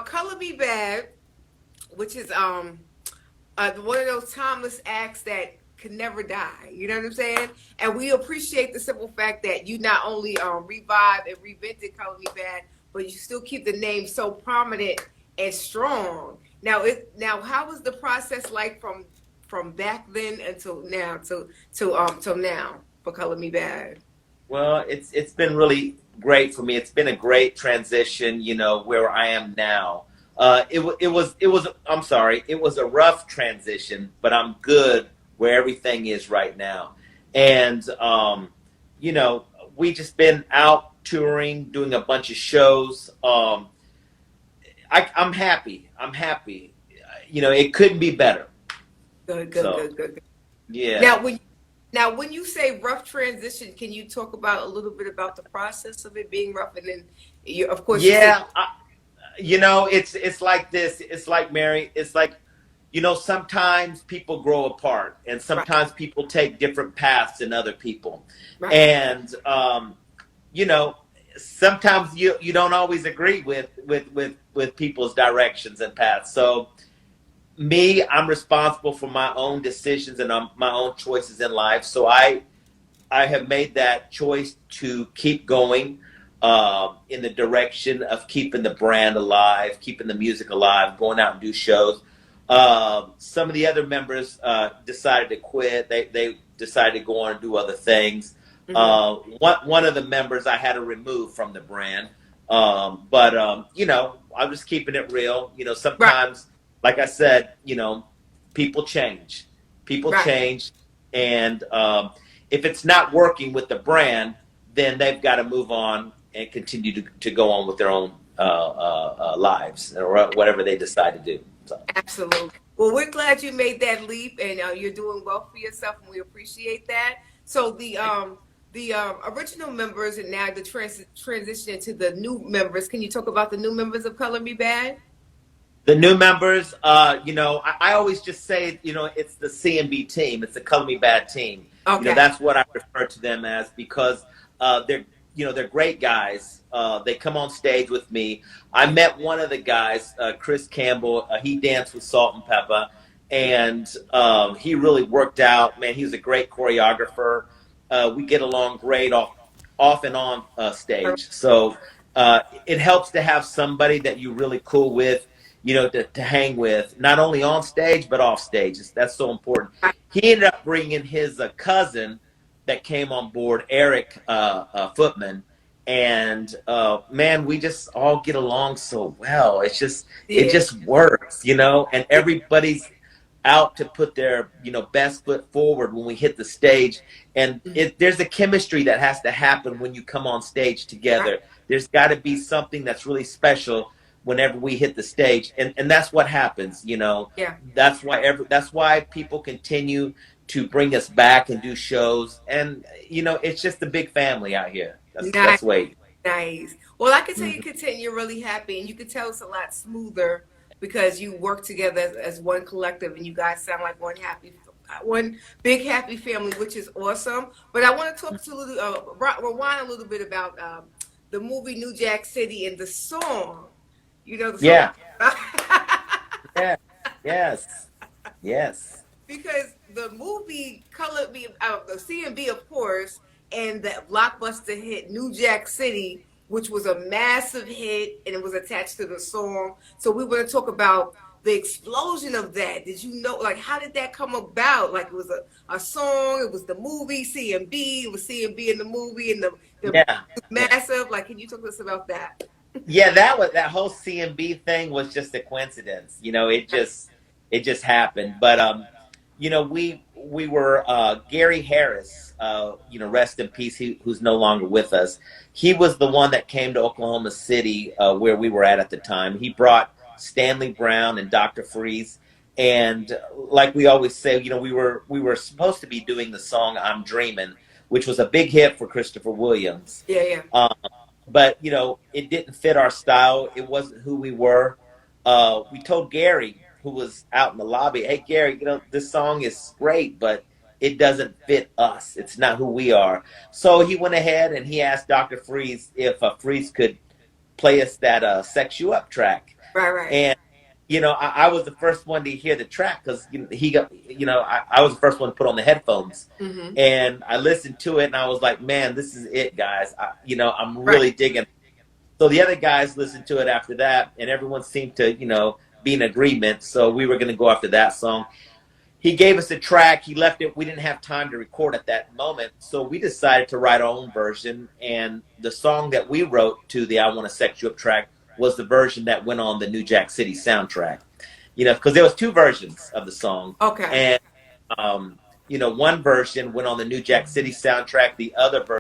Color Me Bad, which is one of those timeless acts that can never die. You know what I'm saying? And we appreciate the simple fact that you not only revived and reinvented Color Me Bad, but you still keep the name so prominent and strong. Now, how was the process like from back then until now till now for Color Me Bad? Well, it's been really great for me. It's been a great transition, where I am now. It was I'm sorry, it was a rough transition, but I'm good where everything is right now. And we just been out touring, doing a bunch of shows. I'm happy. I'm happy. It couldn't be better. Good, good, So, good, good, good. yeah. Now when you say rough transition, can you talk about a little bit about the process of it being rough? And then, of course, you said Yeah, it's like this. It's like Mary. It's like, sometimes people grow apart, and right, sometimes people take different paths than other people, right, and you know, sometimes you don't always agree with people's directions and paths. So me, I'm responsible for my own decisions and my own choices in life. So I have made that choice to keep going in the direction of keeping the brand alive, keeping the music alive, going out and do shows. Some of the other members decided to quit. They decided to go on and do other things. hmm One of the members I had to remove from the brand. But I'm just keeping it real. right, Sometimes, like I said, people change. People right. change. And if it's not working with the brand, then they've got to move on and continue to go on with their own lives or whatever they decide to do. So, Absolutely. Well, we're glad you made that leap, and you're doing well for yourself, and we appreciate that. So the original members and now the transition to the new members. Can you talk about the new members of Color Me Bad? the new members, I always just say, it's the C&B team. It's the Color Me Bad team. Okay. That's what I refer to them as because they're great guys. They come on stage with me. I met one of the guys, Chris Campbell. He danced with Salt and Pepper, and he really worked out. Man, he was a great choreographer. We get along great off and on stage. So it helps to have somebody that you're really cool with, to hang with, not only on stage, but off stage. That's so important. He ended up bringing his cousin that came on board, Eric Footman. And man, we just all get along so well. It Yeah. just works, and everybody's out to put their, best foot forward when we hit the stage. And there's a chemistry that has to happen when you come on stage together. There's got to be something that's really special whenever we hit the stage, and that's what happens. Yeah. That's why people continue to bring us back and do shows, and it's just a big family out here. That's Nice. the way. Nice. Well, I can tell you, Mhm. content, you're really happy, and you can tell it's a lot smoother because you work together as one collective, and you guys sound like one big happy family, which is awesome. But I want to talk to rewind a little bit about the movie New Jack City and the song. You know the song. Yeah. Yeah. Yes. Yes. Because the movie colored me, the C&B, of course, and the blockbuster hit New Jack City, which was a massive hit, and it was attached to the song. So we want to talk about the explosion of that. Did you know, like, how did that come about? Like, it was a song, it was the movie, C&B, it was C&B in the movie, and the Yeah. Yeah. massive. Like, can you talk to us about that? Yeah, that whole C&B thing was just a coincidence. It just happened. But we were Gary Harris, rest in peace, who's no longer with us. He was the one that came to Oklahoma City, where we were at the time. He brought Stanley Brown and Dr. Freeze, and like we always say, we were supposed to be doing the song "I'm Dreamin'," which was a big hit for Christopher Williams. Yeah, yeah. But it didn't fit our style. It wasn't who we were. We told Gary, who was out in the lobby, "Hey Gary, this song is great, but it doesn't fit us. It's not who we are." So he went ahead and he asked Dr. Freeze if Freeze could play us that "Sex You Up" track. Right. And I was the first one to hear the track because he got, I was the first one to put on the headphones, Mm-hmm. and I listened to it, and I was like, man, this is it, guys. I'm Right. really digging. So the other guys listened to it after that, and everyone seemed to, be in agreement. So we were going to go after that song. He gave us a track. He left it. We didn't have time to record at that moment. So we decided to write our own version. And the song that we wrote to the I Want to Sex You Up track was the version that went on the New Jack City soundtrack. Because there was two versions of the song. Okay. And, one version went on the New Jack City soundtrack. The other version